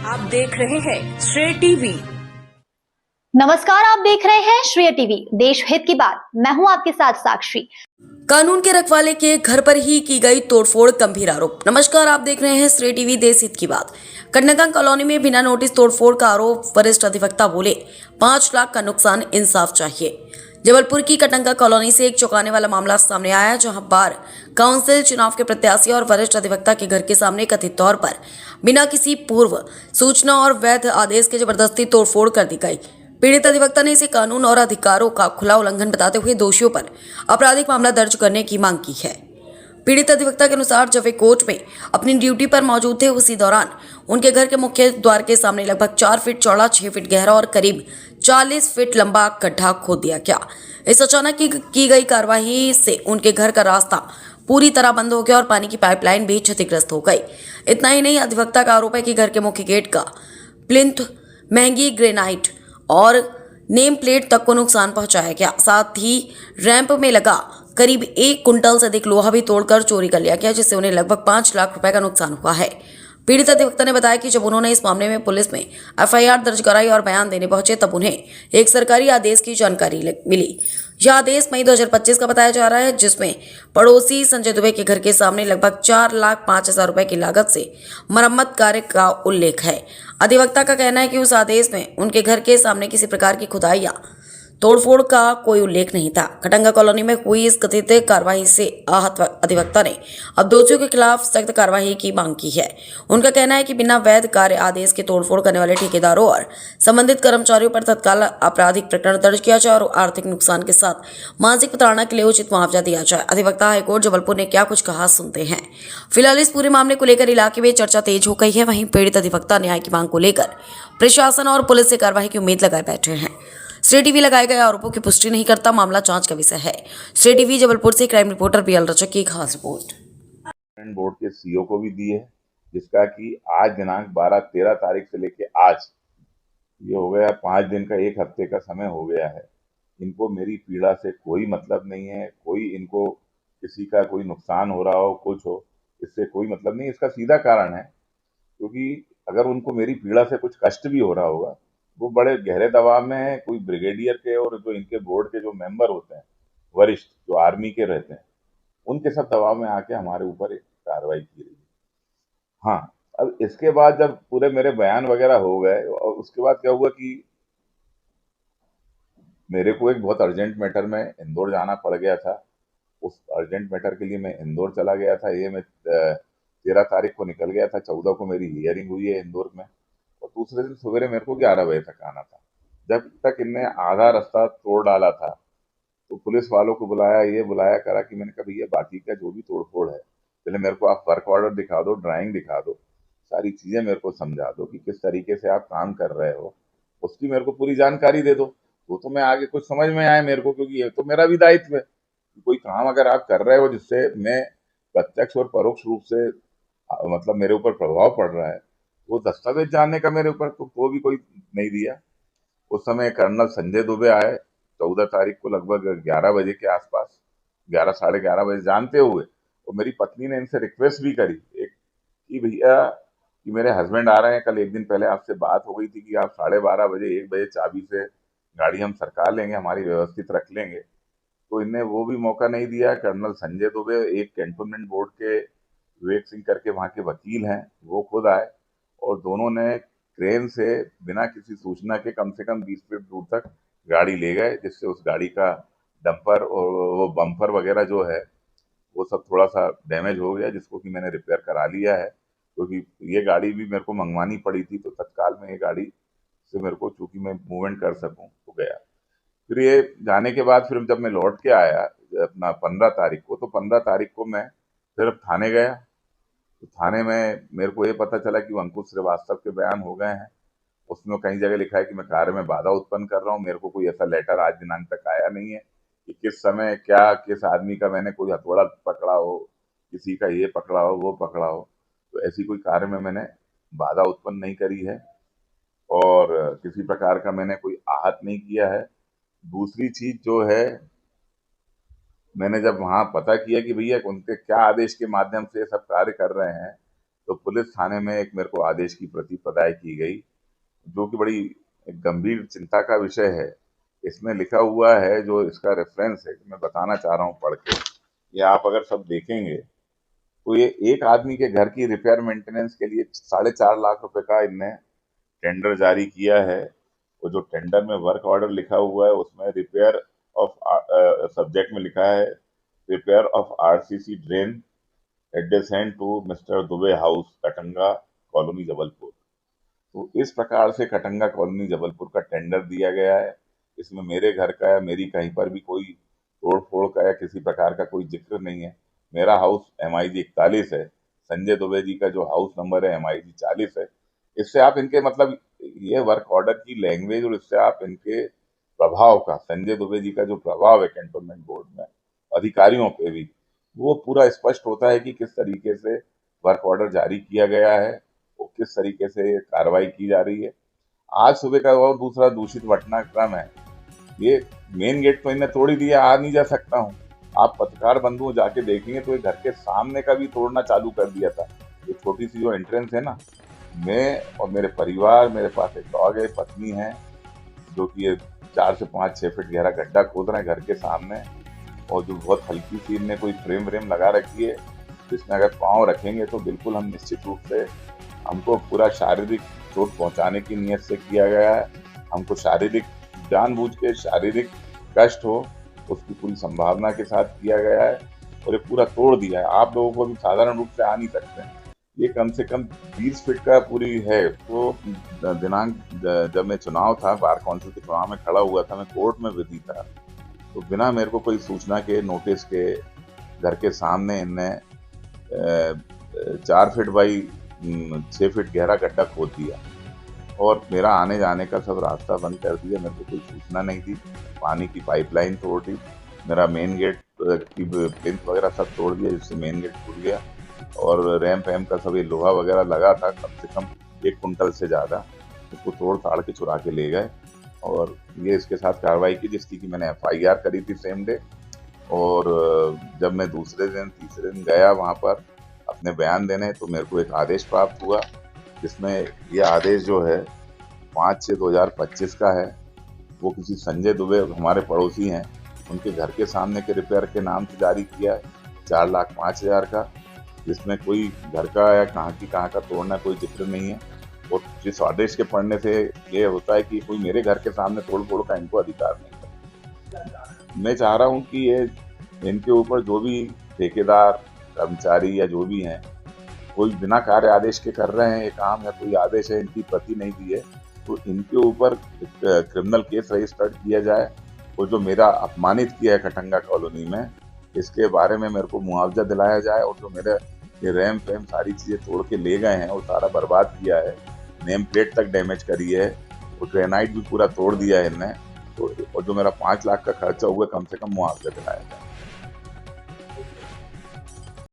आप देख रहे हैं श्रेय टीवी। नमस्कार, आप देख रहे हैं श्रेय टीवी, देश हित की बात। मैं हूं आपके साथ साक्षी। कानून के रखवाले के घर पर ही की गई तोड़फोड़, गंभीर आरोप। नमस्कार, आप देख रहे हैं श्रेय टीवी, देश हित की बात। कन्नगा कॉलोनी में बिना नोटिस तोड़फोड़ का आरोप। वरिष्ठ अधिवक्ता बोले 5 लाख का नुकसान, इंसाफ चाहिए। जबलपुर की कटंगा कॉलोनी से एक चौंकाने वाला मामला सामने आया, जहां बार काउंसिल चुनाव के प्रत्याशी और वरिष्ठ अधिवक्ता के घर के सामने कथित तौर पर बिना किसी पूर्व सूचना और वैध आदेश के जबरदस्ती तोड़फोड़ कर दी गई। पीड़ित अधिवक्ता ने इसे कानून और अधिकारों का खुला उल्लंघन बताते हुए दोषियों पर आपराधिक मामला दर्ज करने की मांग की है। पीड़ित अधिवक्ता के अनुसार जब वे कोर्ट में अपनी ड्यूटी पर मौजूद थे, उसी दौरान उनके घर के मुख्य द्वार के सामने लगभग 4 फीट चौड़ा, 6 फीट गहरा और करीब 40 फीट लंबा गड्ढा खोद दिया गया। इस अचानक की गई कार्रवाई से उनके घर का रास्ता पूरी तरह बंद हो गया और पानी की पाइपलाइन भी क्षतिग्रस्त हो गई। इतना ही नहीं, अधिवक्ता का आरोप है कि घर के मुख्य गेट का प्लिंथ, महंगी ग्रेनाइट और नेम प्लेट तक को नुकसान पहुंचाया गया। साथ ही रैंप में लगा करीब 1 कुंटल से अधिक लोहा भी तोड़कर चोरी कर लिया गया, जिससे उन्हें लगभग 5 लाख रुपए का नुकसान हुआ है। पीड़ित अधिवक्ता ने बताया कि जब उन्होंने इस मामले में पुलिस में एफआईआर दर्ज कराई और बयान देने पहुंचे, तब उन्हें एक सरकारी आदेश की जानकारी मिली। यह आदेश मई 2025 का बताया जा रहा है, जिसमें पड़ोसी संजय दुबे के घर के सामने लगभग 4,05,000 रुपए की लागत से मरम्मत कार्य का उल्लेख है। अधिवक्ता का कहना है कि उस आदेश में उनके घर के सामने किसी प्रकार की खुदाई या तोड़फोड़ का कोई उल्लेख नहीं था। कटंगा कॉलोनी में हुई इस कथित कार्रवाई से आहत अधिवक्ता ने अब दोषियों के खिलाफ सख्त कार्रवाई की मांग की है। उनका कहना है कि बिना वैध कार्य आदेश के तोड़फोड़ करने वाले ठेकेदारों और संबंधित कर्मचारियों पर तत्काल आपराधिक प्रकरण दर्ज किया जाए और आर्थिक नुकसान के साथ मानसिक प्रताड़ना के लिए उचित मुआवजा दिया जाए। अधिवक्ता हाईकोर्ट जबलपुर ने क्या कुछ कहा, सुनते हैं। फिलहाल इस पूरे मामले को लेकर इलाके में चर्चा तेज हो गई है। वहीं पीड़ित अधिवक्ता न्याय की मांग को लेकर प्रशासन और पुलिस से कार्रवाई की उम्मीद लगाए बैठे हैं। श्रेय टीवी लगाए गए आरोपों की पुष्टि नहीं करता, मामला जांच का विषय है। श्रेय टीवी जबलपुर से क्राइम रिपोर्टर बीएल रचक की खास रिपोर्ट। बोर्ड के सीईओ को भी दी है, जिसका कि आज दिनांक 12-13 तारीख से लेके आज ये हो गया 5 दिन का, 1 हफ्ते का समय हो गया है। इनको मेरी पीड़ा से कोई मतलब नहीं है, कोई इनको किसी का कोई नुकसान हो रहा हो, कुछ हो, इससे कोई मतलब नहीं। इसका सीधा कारण है क्योंकि अगर उनको मेरी पीड़ा से कुछ कष्ट भी हो रहा होगा, वो बड़े गहरे दबाव में है। कोई ब्रिगेडियर के और जो इनके बोर्ड के जो मेंबर होते हैं, वरिष्ठ जो आर्मी के रहते हैं, उनके सब दबाव में आके हमारे ऊपर एक कार्रवाई की रही है। हाँ, अब इसके बाद जब पूरे मेरे बयान वगैरह हो गए और उसके बाद क्या हुआ कि मेरे को एक बहुत अर्जेंट मैटर में इंदौर जाना पड़ गया था। उस अर्जेंट मैटर के लिए मैं इंदौर चला गया था। ये मैं 13 तारीख को निकल गया था, 14 को मेरी हियरिंग हुई है इंदौर में और दूसरे दिन सवेरे मेरे को 11 बजे तक आना था। जब तक इनने आधा रास्ता तोड़ डाला था तो पुलिस वालों को बुलाया, ये बुलाया करा कि मैंने कहा भैया बाकी का जो भी तोड़-फोड़ है, पहले मेरे को आप वर्क ऑर्डर दिखा दो, ड्राइंग दिखा दो, सारी चीज़ें मेरे को समझा दो कि किस तरीके से आप काम कर रहे हो, उसकी मेरे को पूरी जानकारी दे दो। तो मैं आगे कुछ समझ में आए मेरे को, क्योंकि ये तो मेरा भी दायित्व है कि कोई काम अगर आप कर रहे हो जिससे मैं प्रत्यक्ष और परोक्ष रूप से मतलब मेरे ऊपर प्रभाव पड़ रहा है, वो दस्तावेज जानने का मेरे ऊपर तो वो भी कोई नहीं दिया। उस समय कर्नल संजय दुबे आए 14 तारीख को लगभग 11 बजे के आसपास, 11 साढ़े 11 बजे, जानते हुए। और मेरी पत्नी ने इनसे रिक्वेस्ट भी करी एक कि भैया कि मेरे हस्बैंड आ रहे हैं, कल 1 दिन पहले आपसे बात हो गई थी कि आप 12:30 बजे 1 बजे चाबी से गाड़ी हम सरका लेंगे, हमारी व्यवस्थित रख लेंगे। तो इनने वो भी मौका नहीं दिया। कर्नल संजय दुबे एक कैंटोनमेंट बोर्ड के विवेक सिंह करके वहाँ के वकील हैं, वो खुद आए और दोनों ने क्रेन से बिना किसी सूचना के कम से कम 20 फीट दूर तक गाड़ी ले गए, जिससे उस गाड़ी का डंपर और वो बम्पर वगैरह जो है वो सब थोड़ा सा डैमेज हो गया, जिसको कि मैंने रिपेयर करा लिया है। क्योंकि ये गाड़ी भी मेरे को मंगवानी पड़ी थी, तो तत्काल में ये गाड़ी से मेरे को, चूंकि मैं मूवमेंट कर सकूं, तो गया। फिर ये जाने के बाद फिर जब मैं लौट के आया अपना 15 तारीख को, तो 15 तारीख को मैं फिर थाने गया। तो थाने में मेरे को ये पता चला कि वो अंकुश श्रीवास्तव के बयान हो गए हैं। उसमें कई जगह लिखा है कि मैं कार्य में बाधा उत्पन्न कर रहा हूँ। मेरे को कोई ऐसा लेटर आज दिनांक तक आया नहीं है कि किस समय क्या, किस आदमी का मैंने कोई हथौड़ा पकड़ा हो, किसी का ये पकड़ा हो, वो पकड़ा हो। तो ऐसी कोई कार्य में मैंने बाधा उत्पन्न नहीं करी है और किसी प्रकार का मैंने कोई आहत नहीं किया है। दूसरी चीज जो है, मैंने जब वहाँ पता किया कि भैया उनके क्या आदेश के माध्यम से ये सब कार्य कर रहे हैं, तो पुलिस थाने में एक मेरे को आदेश की प्रति प्रदाय की गई, जो कि बड़ी एक गंभीर चिंता का विषय है। इसमें लिखा हुआ है, जो इसका रेफरेंस है, मैं बताना चाह रहा हूँ पढ़ के, ये आप अगर सब देखेंगे तो ये एक आदमी के घर की रिपेयर मेंटेनेंस के लिए 4.5 लाख रुपए का इनने टेंडर जारी किया है। वो जो टेंडर में वर्क ऑर्डर लिखा हुआ है उसमें रिपेयर ऑफ सब्जेक्ट में लिखा है repair of RCC drain adjacent to mister Dubey house, Katanga colony, Jabalpur. तो इस प्रकार से कटंगा कॉलोनी जबलपुर का टेंडर दिया गया है। इसमें मेरे घर का या मेरी कहीं पर भी कोई तोड़ फोड़ का या किसी प्रकार का कोई जिक्र नहीं है। मेरा हाउस MIG 41 है, संजय दुबे जी का जो हाउस नंबर है MIG 40 है। इससे आप इनके मतलब ये वर्क ऑर्डर की लैंग्वेज और इससे आप इनके प्रभाव का, संजय दुबे जी का जो प्रभाव है कैंटोनमेंट बोर्ड में अधिकारियों पे भी, वो पूरा स्पष्ट होता है कि किस तरीके से वर्क ऑर्डर जारी किया गया है, वो किस तरीके से कार्रवाई की जा रही है। आज सुबह का और दूसरा दूषित घटनाक्रम है, ये मेन गेट तो इन्हें तोड़ ही दिया, आ नहीं जा सकता हूँ। आप पत्रकार बंधु जाके देखेंगे तो ये घर के सामने का भी तोड़ना चालू कर दिया था। ये छोटी सी जो एंट्रेंस है ना, मैं और मेरे परिवार, मेरे पास एक डॉग है, पत्नी है, जो कि ये 4 से 5-6 फीट गहरा गड्ढा खोद रहे हैं घर के सामने, और जो बहुत हल्की सी इनने कोई फ्रेम व्रेम लगा रखी है, जिसमें अगर पाँव रखेंगे तो बिल्कुल हम निश्चित रूप से, हमको पूरा शारीरिक चोट पहुंचाने की नीयत से किया गया है। हमको शारीरिक, जानबूझ के शारीरिक कष्ट हो उसकी पूरी संभावना के साथ किया गया है, और ये पूरा तोड़ दिया है। आप लोगों को भी साधारण रूप से आ नहीं सकते हैं। ये कम से कम 20 फीट का पूरी है। तो दिनांक जब मैं चुनाव था, बार काउंसिल के चुनाव में खड़ा हुआ था, मैं कोर्ट में विधि था, तो बिना मेरे को कोई सूचना के, नोटिस के, घर के सामने इनने 4 फीट बाई 6 फीट गहरा गड्ढा खोद दिया और मेरा आने जाने का सब रास्ता बंद कर दिया। मेरे को कोई सूचना नहीं दी, पानी की पाइपलाइन तोड़ दी, मेरा मेन गेट की प्लिंथ वगैरह सब तोड़ दिया, जिससे मेन गेट टूट गया, और रैंप वैम्प का सब ये लोहा वगैरह लगा था, कम से कम 1 कुंटल से ज़्यादा, उसको तोड़ ताड़ के चुरा के ले गए। और ये इसके साथ कार्रवाई की, जिसकी कि मैंने FIR करी थी सेम डे। और जब मैं दूसरे दिन, तीसरे दिन गया वहाँ पर अपने बयान देने, तो मेरे को एक आदेश प्राप्त हुआ, जिसमें ये आदेश जो है 5/6/2025 का है। वो किसी संजय दुबे, हमारे पड़ोसी हैं, उनके घर के सामने के रिपेयर के नाम से जारी किया है 4,05,000 का, जिसमें कोई घर का या कहाँ का तोड़ना कोई जिक्र नहीं है। और जिस आदेश के पढ़ने से ये होता है कि कोई मेरे घर के सामने तोड़ फोड़ का इनको अधिकार नहीं। मैं चाह रहा हूँ कि ये इनके ऊपर जो भी ठेकेदार, कर्मचारी या जो भी हैं, कोई बिना कार्य आदेश के कर रहे हैं ये काम, या कोई आदेश है इनकी प्रति नहीं दी है, तो इनके ऊपर क्रिमिनल केस रजिस्टर्ड किया जाए। और जो मेरा अपमानित किया है कटंगा कॉलोनी में, इसके बारे में मेरे को मुआवजा दिलाया जाए। और जो मेरे ये रैंप वैम सारी चीज़ें तोड़ के ले गए हैं, वो सारा बर्बाद किया है, नेम प्लेट तक डैमेज करी है, और ग्रेनाइट भी पूरा तोड़ दिया है इनने। तो और जो मेरा 5 लाख का खर्चा हुआ, कम से कम मुआवजा दिलाया जाए।